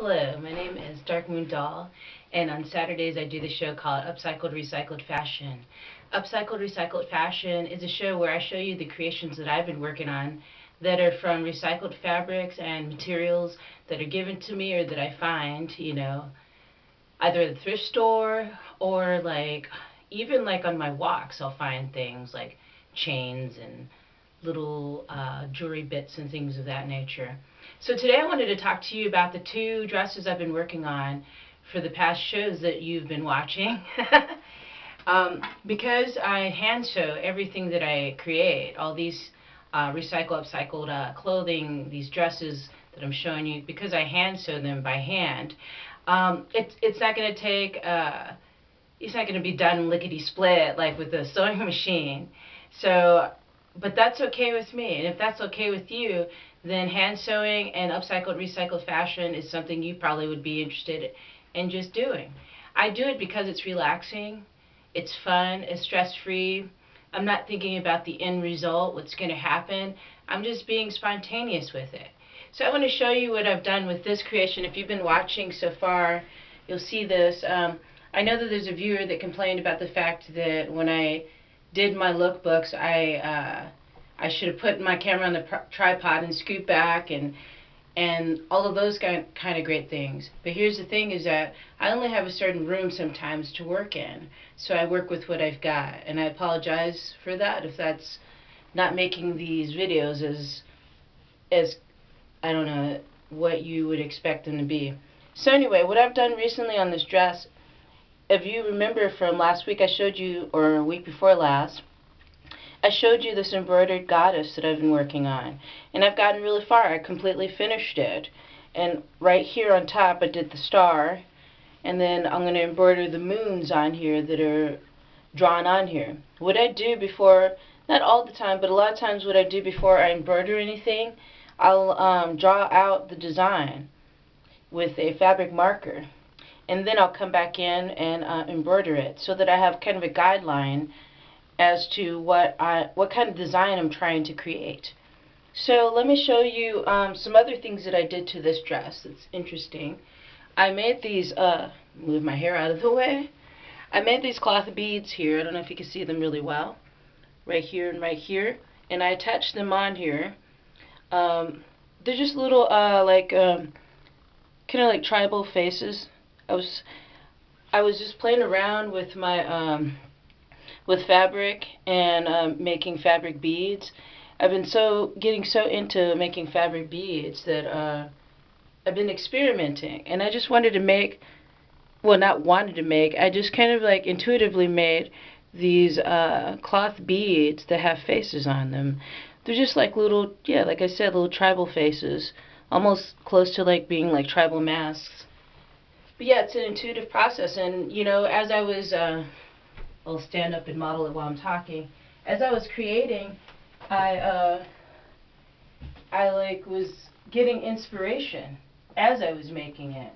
Hello, my name is Dark Moon Doll, and on Saturdays I do the show called Upcycled Recycled Fashion. Upcycled Recycled Fashion is a show where I show you the creations that I've been working on that are from recycled fabrics and materials that are given to me or that I find, either at the thrift store or even on my walks I'll find things like chains and little jewelry bits and things of that nature. So today I wanted to talk to you about the two dresses I've been working on for the past shows that you've been watching. Because I hand sew everything that I create, all these upcycled clothing, these dresses that I'm showing you, because I hand sew them by hand, it's not going to take, it's not going to be done lickety-split like with a sewing machine. So, but that's okay with me, and if that's okay with you, then hand sewing and upcycled recycled fashion is something you probably would be interested in just doing. I do it because it's relaxing, it's fun, it's stress-free. I'm not thinking about the end result, what's going to happen. I'm just being spontaneous with it. So I want to show you what I've done with this creation. If you've been watching so far, you'll see this. I know that there's a viewer that complained about the fact that when I did my lookbooks, I should have put my camera on the tripod and scoot back and all of those kind of great things. But here's the thing, is that I only have a certain room sometimes to work in, so I work with what I've got, and I apologize for that if that's not making these videos as I don't know what you would expect them to be. So anyway, what I've done recently on this dress, if you remember from last week I showed you, or a week before last, I showed you this embroidered goddess that I've been working on, and I've gotten really far. I completely finished it, and right here on top I did the star, and then I'm going to embroider the moons on here that are drawn on here. What I do before, not all the time, but a lot of times what I do before I embroider anything, I'll draw out the design with a fabric marker, and then I'll come back in and embroider it so that I have kind of a guideline as to what kind of design I'm trying to create. So let me show you some other things that I did to this dress that's interesting. I made these, move my hair out of the way. I made these cloth beads here. I don't know if you can see them really well. Right here and right here. And I attached them on here. They're just little, kind of like tribal faces. I was just playing around with my with fabric and making fabric beads. I've been getting so into making fabric beads that I've been experimenting, and I just wanted to make, well, not wanted to make, I just kind of like intuitively made these cloth beads that have faces on them. They're just like little, yeah, like I said, little tribal faces, almost close to like being like tribal masks. But yeah, it's an intuitive process, and as I was I'll stand up and model it while I'm talking. As I was creating, I was getting inspiration as I was making it.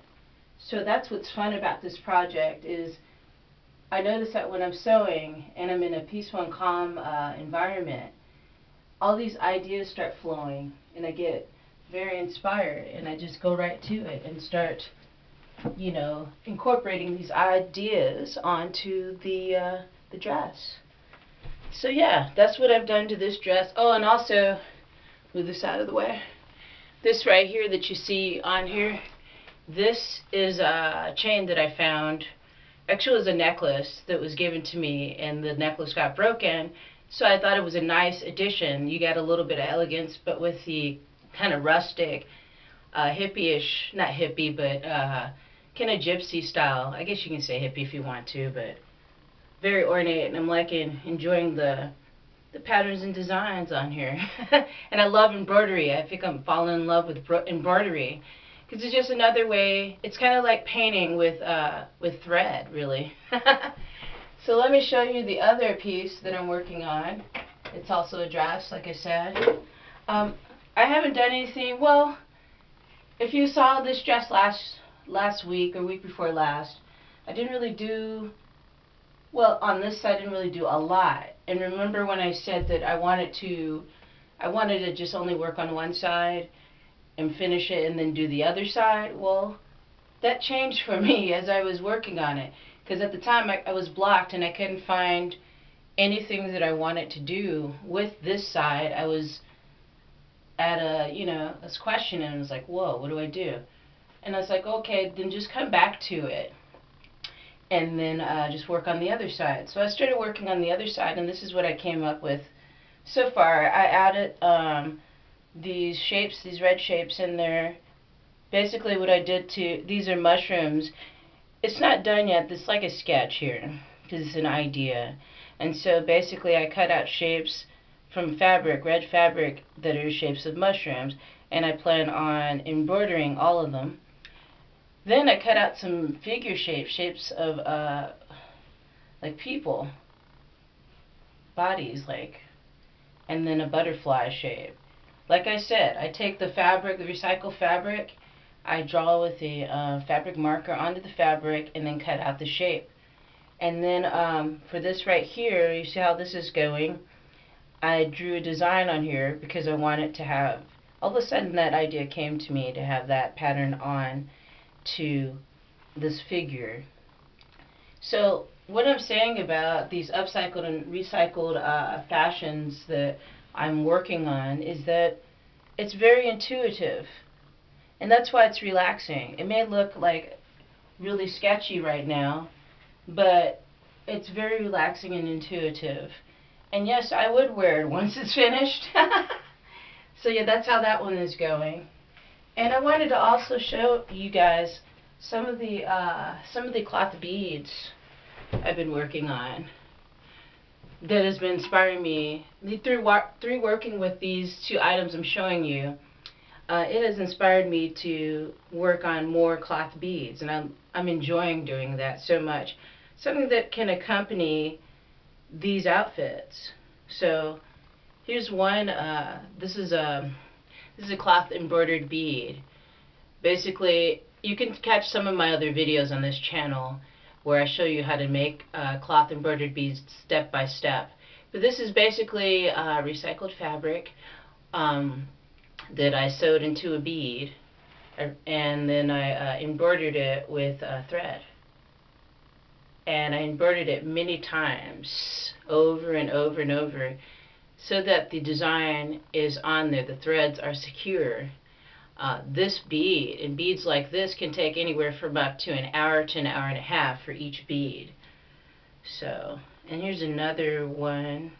So that's what's fun about this project, is I notice that when I'm sewing and I'm in a peaceful and calm environment, all these ideas start flowing, and I get very inspired, and I just go right to it and start incorporating these ideas onto the dress. So yeah, that's what I've done to this dress. Oh, and also, move this out of the way. This right here that you see on here, this is a chain that I found. Actually, it was a necklace that was given to me, and the necklace got broken, so I thought it was a nice addition. You got a little bit of elegance, but with the kind of rustic, hippie-ish, not hippie, but kind of gypsy style. I guess you can say hippie if you want to, but very ornate, and I'm enjoying the patterns and designs on here. And I love embroidery. I think I'm falling in love with embroidery, because it's just another way. It's kind of like painting with thread, really. So let me show you the other piece that I'm working on. It's also a dress, like I said. I haven't done anything. Well, if you saw this dress last week or week before last, I didn't really do, well, on this side I didn't really do a lot. And remember when I said that I wanted to just only work on one side and finish it and then do the other side? Well, that changed for me as I was working on it. Because at the time I was blocked and I couldn't find anything that I wanted to do with this side. I was at this question and I was like, whoa, what do I do? And I was like, okay, then just come back to it. And then just work on the other side. So I started working on the other side, and this is what I came up with so far. I added these shapes, these red shapes in there. Basically what I did these are mushrooms. It's not done yet. This is like a sketch here because it's an idea. And so basically I cut out shapes from fabric, red fabric, that are shapes of mushrooms, and I plan on embroidering all of them. Then I cut out some figure shapes of like people, bodies, like, and then a butterfly shape. Like I said, I take the fabric, the recycled fabric, I draw with the fabric marker onto the fabric and then cut out the shape. And then for this right here, you see how this is going, I drew a design on here because I wanted to have, all of a sudden that idea came to me to have that pattern on to this figure. So what I'm saying about these upcycled and recycled fashions that I'm working on is that it's very intuitive, and that's why it's relaxing. It may look like really sketchy right now, but it's very relaxing and intuitive. And yes, I would wear it once it's finished. So yeah, that's how that one is going. And I wanted to also show you guys some of the cloth beads I've been working on that has been inspiring me. Through working with these two items I'm showing you, it has inspired me to work on more cloth beads, and I'm enjoying doing that so much. Something that can accompany these outfits. So here's one. This is a cloth embroidered bead. Basically, you can catch some of my other videos on this channel where I show you how to make cloth embroidered beads step by step. But this is basically recycled fabric that I sewed into a bead, and then I embroidered it with thread. And I embroidered it many times, over and over and over, so that the design is on there, the threads are secure. This bead, and beads like this, can take anywhere from up to an hour to an hour and a half for each bead. So, and here's another one,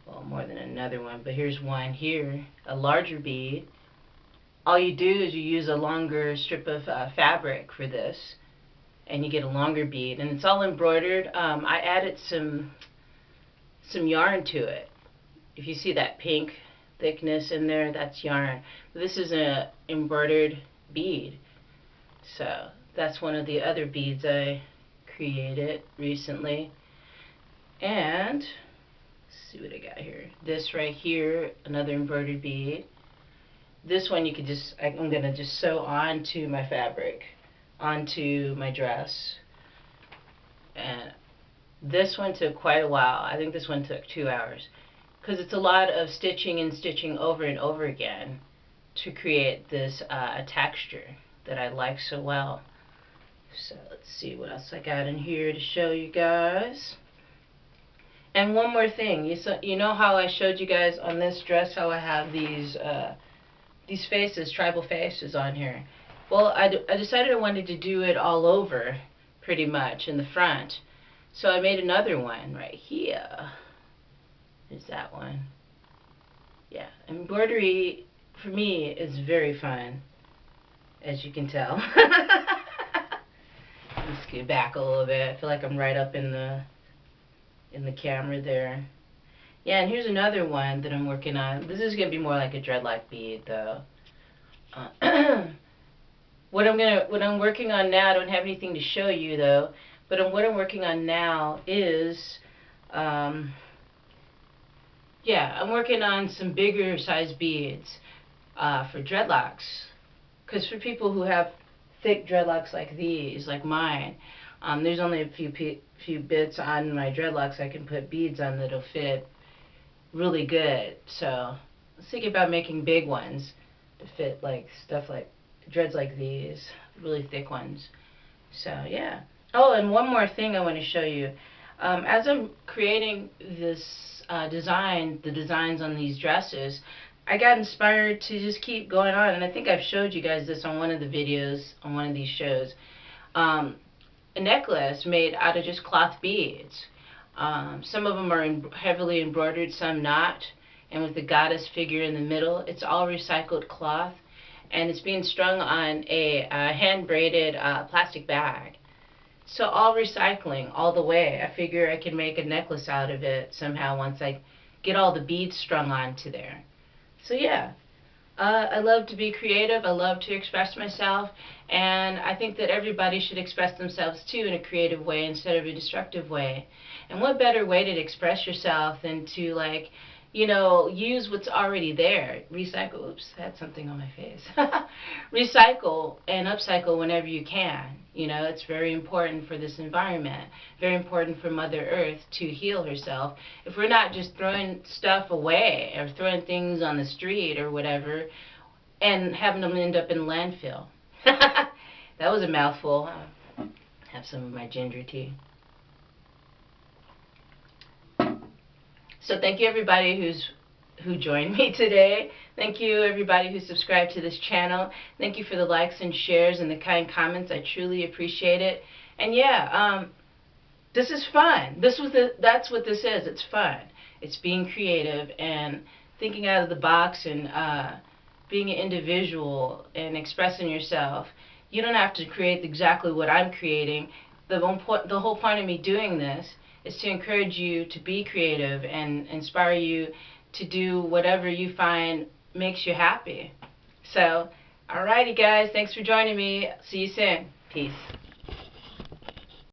well, more than another one, but here's one here, a larger bead. All you do is you use a longer strip of fabric for this, and you get a longer bead, and it's all embroidered. I added some yarn to it. If you see that pink thickness in there, that's yarn. This is an embroidered bead. So that's one of the other beads I created recently. And let's see what I got here. This right here, another embroidered bead. This one you could just, I'm gonna just sew onto my fabric, onto my dress. And this one took quite a while. I think this one took 2 hours, because it's a lot of stitching and stitching over and over again to create this texture that I like so well. So let's see what else I got in here to show you guys. And one more thing, you know how I showed you guys on this dress how I have these faces, tribal faces on here. Well, I decided I wanted to do it all over, pretty much, in the front. So I made another one right here. Is that one. Yeah, embroidery for me is very fun, as you can tell. Let's get back a little bit. I feel like I'm right up in the camera there. Yeah, and here's another one that I'm working on. This is gonna be more like a dreadlock bead, though. What I'm working on now, I don't have anything to show you though, but what I'm working on now is yeah, I'm working on some bigger size beads for dreadlocks. Because for people who have thick dreadlocks like these, like mine, there's only a few bits on my dreadlocks I can put beads on that'll fit really good. So I was thinking about making big ones to fit like stuff like dreads like these. really thick ones. So yeah. Oh, and one more thing I want to show you. As I'm creating this design, the designs on these dresses, I got inspired to just keep going on, and I think I've showed you guys this on one of the videos on one of these shows. A necklace made out of just cloth beads. Some of them are heavily embroidered, some not, and with the goddess figure in the middle. It's all recycled cloth, and it's being strung on a hand braided plastic bag. So all recycling all the way. I figure I can make a necklace out of it somehow once I get all the beads strung onto there. So yeah, I love to be creative. I love to express myself, and I think that everybody should express themselves too in a creative way instead of a destructive way. And what better way to express yourself than to, like, you know, use what's already there. Recycle. Oops, I had something on my face. Recycle and upcycle whenever you can. You know, it's very important for this environment, very important for Mother Earth to heal herself. If we're not just throwing stuff away or throwing things on the street or whatever and having them end up in landfill. That was a mouthful. I'll have some of my ginger tea. So thank you everybody who joined me today. Thank you everybody who subscribed to this channel. Thank you for the likes and shares and the kind comments. I truly appreciate it. And yeah, this is fun. That's what this is. It's fun. It's being creative and thinking out of the box and being an individual and expressing yourself. You don't have to create exactly what I'm creating. The whole point of me doing this is to encourage you to be creative and inspire you to do whatever you find makes you happy. So, alrighty guys, thanks for joining me. See you soon. Peace.